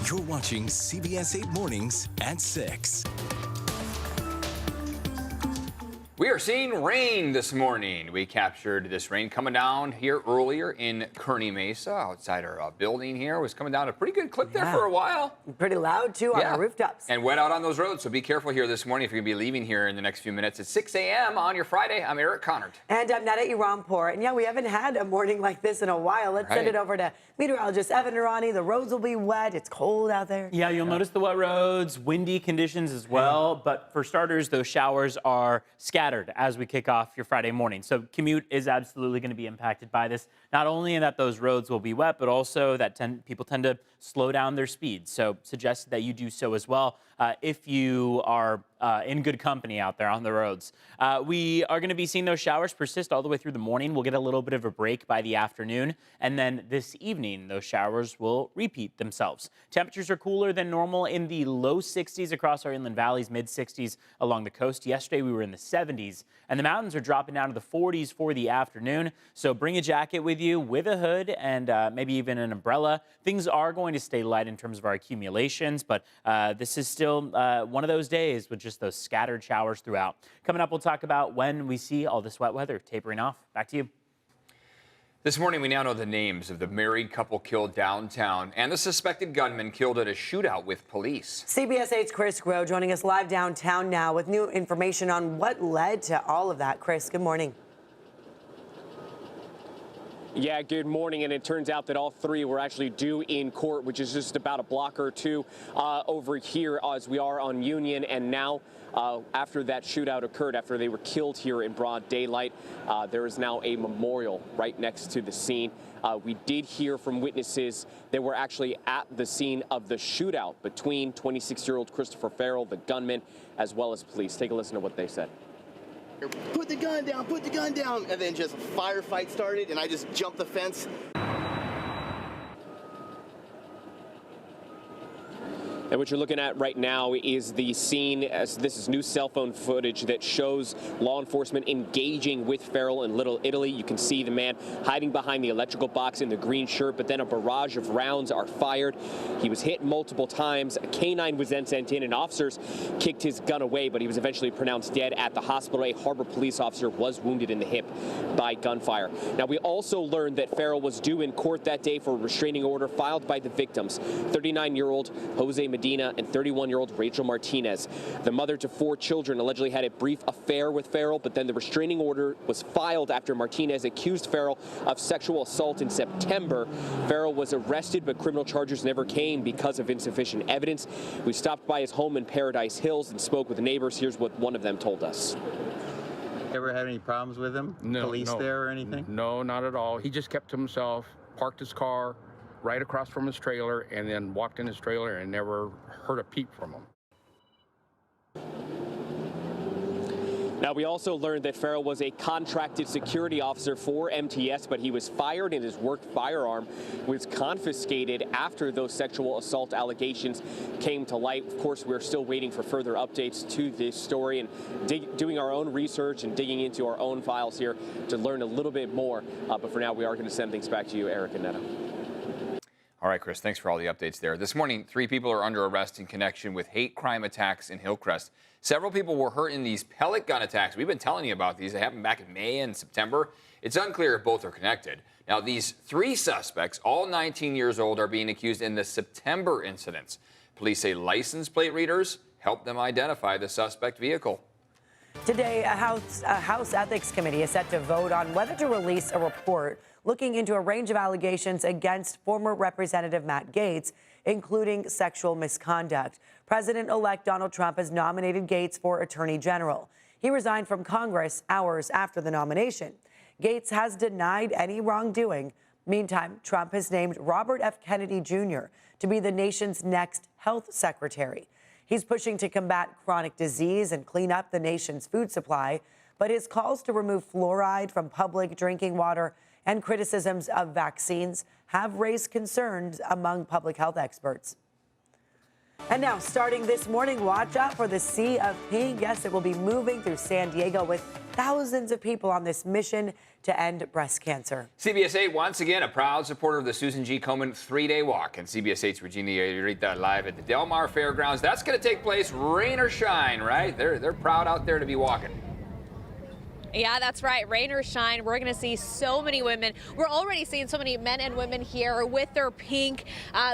You're watching CBS 8 Mornings at 6. We are seeing rain this morning. We captured this rain coming down here earlier in Kearney Mesa, outside our building here. It was coming down a pretty good clip there for a while. Pretty loud, too, on our rooftops. And wet out on those roads, so be careful here this morning if you're going to be leaving here in the next few minutes. At 6 a.m. on your Friday, I'm Eric Connard. And I'm Nada Iranpour. And, yeah, we haven't had a morning like this in a while. Let's send it over to meteorologist Evan Irani. The roads will be wet. It's cold out there. Yeah, you'll notice the wet roads, windy conditions as well. But for starters, those showers are scattered as we kick off your Friday morning. So commute is absolutely going to be impacted by this. Not only in that those roads will be wet, but also that people tend to slow down their speed. So suggest that you do so as well if you are in good company out there on the roads. We are going to be seeing those showers persist all the way through the morning. We'll get a little bit of a break by the afternoon. And then this evening, those showers will repeat themselves. Temperatures are cooler than normal in the low 60s across our inland valleys, mid 60s along the coast. Yesterday, we were in the 70s. And the mountains are dropping down to the 40s for the afternoon. So bring a jacket with you, with a hood, and maybe even an umbrella. Things are going to stay light in terms of our accumulations, but this is still one of those days with just those scattered showers throughout. Coming up, we'll talk about when we see all this wet weather tapering off. Back to you. This morning, we now know the names of the married couple killed downtown and the suspected gunman killed at a shootout with police. CBS 8's Chris Groh joining us live downtown now with new information on what led to all of that. Chris, good morning. Yeah, good morning. And it turns out that all three were actually due in court, which is just about a block or two over here as we are on Union. And now, after that shootout occurred, after they were killed here in broad daylight, there is now a memorial right next to the scene. We did hear from witnesses that were actually at the scene of the shootout between 26-year-old Christopher Farrell, the gunman, as well as police. Take a listen to what they said. Put the gun down, and then just a firefight started, and I just jumped the fence. And what you're looking at right now is the scene, as this is new cell phone footage that shows law enforcement engaging with Farrell in Little Italy. You can see the man hiding behind the electrical box in the green shirt, but then a barrage of rounds are fired. He was hit multiple times. A canine was then sent in, and officers kicked his gun away, but he was eventually pronounced dead at the hospital. A Harbor police officer was wounded in the hip by gunfire. Now, we also learned that Farrell was due in court that day for a restraining order filed by the victims, 39-year-old Jose Medina and 31-year-old Rachel Martinez. The mother to 4 children allegedly had a brief affair with Farrell, but then the restraining order was filed after Martinez accused Farrell of sexual assault in September. Farrell was arrested, but criminal charges never came because of insufficient evidence. We stopped by his home in Paradise Hills and spoke with neighbors. Here's what one of them told us. Ever had any problems with him? No. Police there or anything? No, not at all. He just kept to himself, parked his car right across from his trailer, and then walked in his trailer and never heard a peep from him. Now, we also learned that Farrell was a contracted security officer for MTS, but he was fired and his work firearm was confiscated after those sexual assault allegations came to light. Of course, we're still waiting for further updates to this story and doing our own research and digging into our own files here to learn a little bit more. But for now, we are going to send things back to you, Eric and Netta. All right, Chris, thanks for all the updates there. This morning, 3 people are under arrest in connection with hate crime attacks in Hillcrest. Several people were hurt in these pellet gun attacks. We've been telling you about these. They happened back in May and September. It's unclear if both are connected. Now, these 3 suspects, all 19 years old, are being accused in the September incidents. Police say license plate readers helped them identify the suspect vehicle. Today, a House Ethics Committee is set to vote on whether to release a report looking into a range of allegations against former Representative Matt Gaetz, including sexual misconduct. President-elect Donald Trump has nominated Gaetz for Attorney General. He resigned from Congress hours after the nomination. Gaetz has denied any wrongdoing. Meantime, Trump has named Robert F. Kennedy Jr. to be the nation's next health secretary. He's pushing to combat chronic disease and clean up the nation's food supply, but his calls to remove fluoride from public drinking water and criticisms of vaccines have raised concerns among public health experts. And now, starting this morning, watch out for the Sea of Pink. Yes, it will be moving through San Diego with thousands of people on this mission to end breast cancer. CBS 8, once again, a proud supporter of the Susan G. Komen 3-day walk. And CBS 8's Regina Yarita live at the Del Mar Fairgrounds. That's going to take place rain or shine, right? They're proud out there to be walking. Yeah, that's right. Rain or shine, we're going to see so many women. We're already seeing so many men and women here with their pink.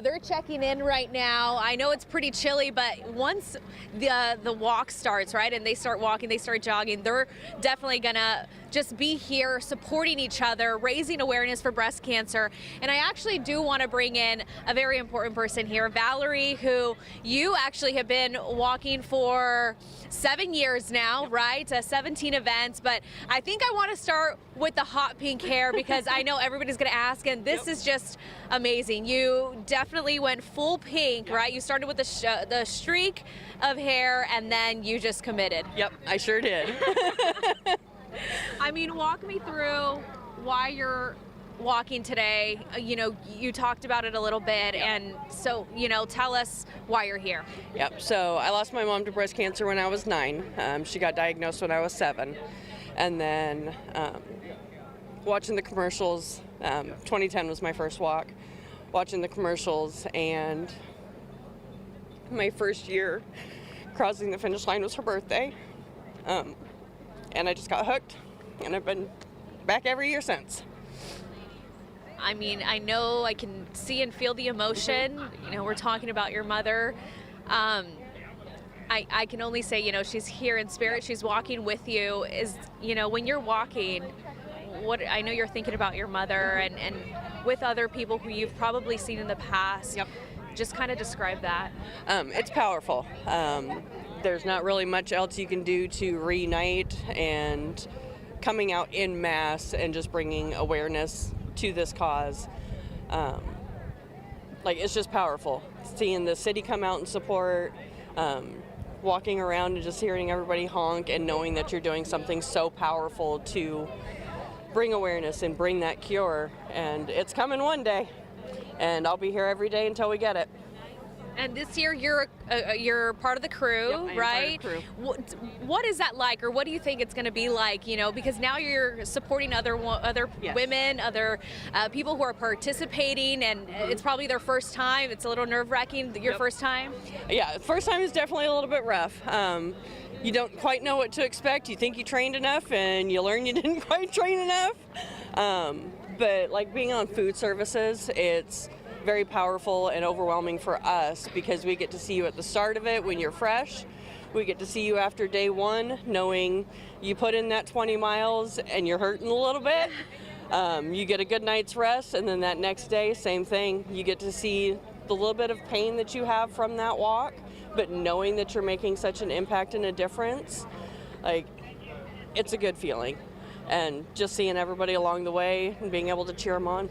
They're checking in right now. I know it's pretty chilly, but once the walk starts, right, and they start walking, they start jogging, they're definitely going to just be here supporting each other, raising awareness for breast cancer. And I actually do want to bring in a very important person here, Valerie, who you actually have been walking for 7 years now, right? 17 events, but I think I want to start with the hot pink hair because I know everybody's going to ask, and this is just amazing. You definitely went full pink, right? You started with the streak of hair, and then you just committed. Yep, I sure did. I mean, walk me through why you're walking today. You know, you talked about it a little bit, and so, you know, tell us why you're here. Yep, so I lost my mom to breast cancer when I was 9. She got diagnosed when I was 7. And then watching the commercials, 2010 was my first walk, watching the commercials, and my first year crossing the finish line was her birthday. And I just got hooked, and I've been back every year since. I mean, I know I can see and feel the emotion. You know, we're talking about your mother. I can only say, you know, she's here in spirit. She's walking with you. Is, you know, when you're walking, what I know you're thinking about your mother and with other people who you've probably seen in the past. Yep. Just kind of describe that. It's powerful. There's not really much else you can do to reunite, and coming out in mass and just bringing awareness to this cause. Like, it's just powerful. Seeing the city come out and support, walking around and just hearing everybody honk and knowing that you're doing something so powerful to bring awareness and bring that cure. And it's coming one day, and I'll be here every day until we get it. And this year you're part of the crew, Yep, I am right? part of the crew. What is that like, or what do you think it's going to be like? You know, because now you're supporting other Yes. women, other people who are participating, and it's probably their first time. It's a little nerve-wracking. Your Yep. first time. Yeah, first time is definitely a little bit rough. You don't quite know what to expect. You think you trained enough, and you learn you didn't quite train enough. But like being on food services, it's very powerful and overwhelming for us because we get to see you at the start of it when you're fresh. We get to see you after day 1, knowing you put in that 20 miles and you're hurting a little bit. You get a good night's rest, and then that next day, same thing. You get to see the little bit of pain that you have from that walk, but knowing that you're making such an impact and a difference, like, it's a good feeling. And just seeing everybody along the way and being able to cheer them on.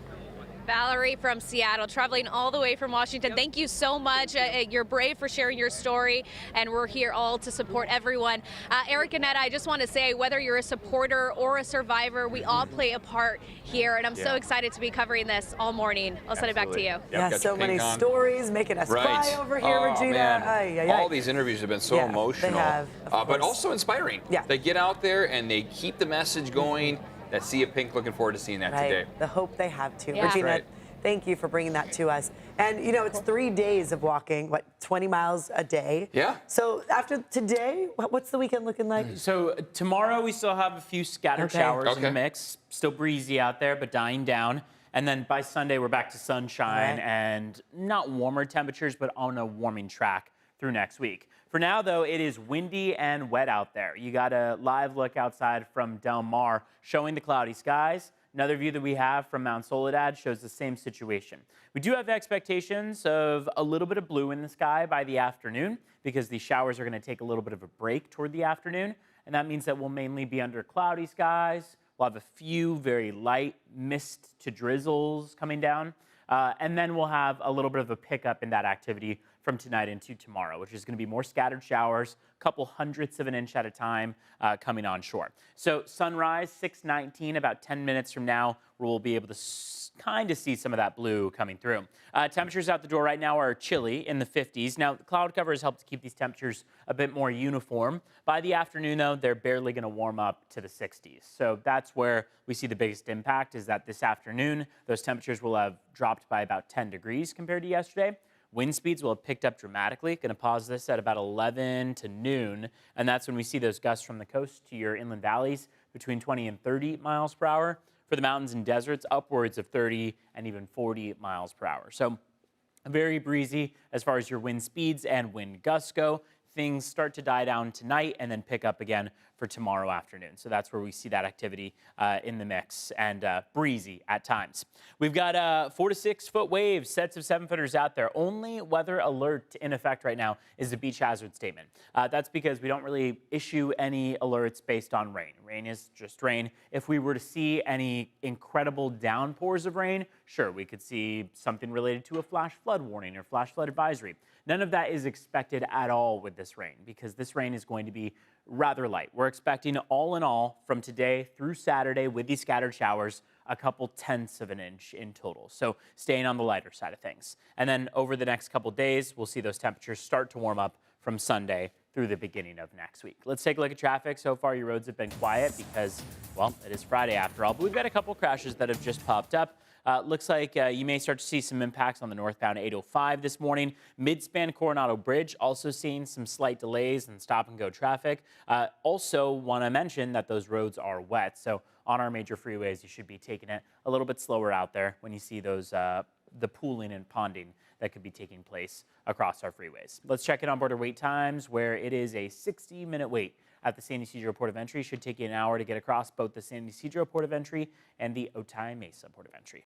Valerie from Seattle, traveling all the way from Washington. Yep. Thank you so much. You're brave for sharing your story, and we're here all to support everyone. Eric and Netta, I just want to say, whether you're a supporter or a survivor, we all play a part here, and I'm so excited to be covering this all morning. I'll send it back to you. Yep, Yeah, got so your many pink on. stories making us cry over here, Oh, Regina. man. Ay, ay, ay. All these interviews have been so Yeah, emotional, they have, of but course. also inspiring. Yeah. They get out there and they keep the message going. That Sea of Pink, looking forward to seeing that Right. today. The hope they have to. Yeah. Regina, Right. thank you for bringing that to us. And, you know, it's 3 days of walking, 20 miles a day? Yeah. So after today, what's the weekend looking like? So tomorrow we still have a few scattered Okay. showers in the Okay. mix. Still breezy out there, but dying down. And then by Sunday, we're back to sunshine Right. and not warmer temperatures, but on a warming track through next week. For now, though, it is windy and wet out there. You got a live look outside from Del Mar showing the cloudy skies. Another view that we have from Mount Soledad shows the same situation. We do have expectations of a little bit of blue in the sky by the afternoon because these showers are going to take a little bit of a break toward the afternoon. And that means that we'll mainly be under cloudy skies. We'll have a few very light mist to drizzles coming down. And then we'll have a little bit of a pickup in that activity from tonight into tomorrow, which is going to be more scattered showers, a couple hundredths of an inch at a time coming on shore. So sunrise, 6:19, about 10 minutes from now, we'll be able to kind of see some of that blue coming through. Temperatures out the door right now are chilly in the 50s. Now, the cloud cover has helped to keep these temperatures a bit more uniform. By the afternoon, though, they're barely going to warm up to the 60s. So that's where we see the biggest impact, is that this afternoon, those temperatures will have dropped by about 10 degrees compared to yesterday. Wind speeds will have picked up dramatically. Going to pause this at about 11 to noon. And that's when we see those gusts from the coast to your inland valleys between 20 and 30 miles per hour. For the mountains and deserts, upwards of 30 and even 40 miles per hour. So very breezy as far as your wind speeds and wind gusts go. Things start to die down tonight and then pick up again for tomorrow afternoon. So that's where we see that activity in the mix, and breezy at times. We've got 4 to 6 foot waves, sets of 7-footers out there. Only weather alert in effect right now is the beach hazard statement. That's because we don't really issue any alerts based on rain. Rain is just rain. If we were to see any incredible downpours of rain, sure, we could see something related to a flash flood warning or flash flood advisory. None of that is expected at all with this rain, because this rain is going to be rather light. We're expecting, all in all, from today through Saturday with these scattered showers, a couple tenths of an inch in total. So staying on the lighter side of things. And then over the next couple days, we'll see those temperatures start to warm up from Sunday through the beginning of next week. Let's take a look at traffic. So far, your roads have been quiet because, well, it is Friday after all. But we've got a couple crashes that have just popped up. Looks like you may start to see some impacts on the northbound 805 this morning. Midspan Coronado Bridge also seeing some slight delays and stop-and-go traffic. Also want to mention that those roads are wet. So on our major freeways, you should be taking it a little bit slower out there when you see those the pooling and ponding that could be taking place across our freeways. Let's check in on border wait times, where it is a 60-minute wait at the San Ysidro Port of Entry. Should take you an hour to get across both the San Ysidro Port of Entry and the Otay Mesa Port of Entry.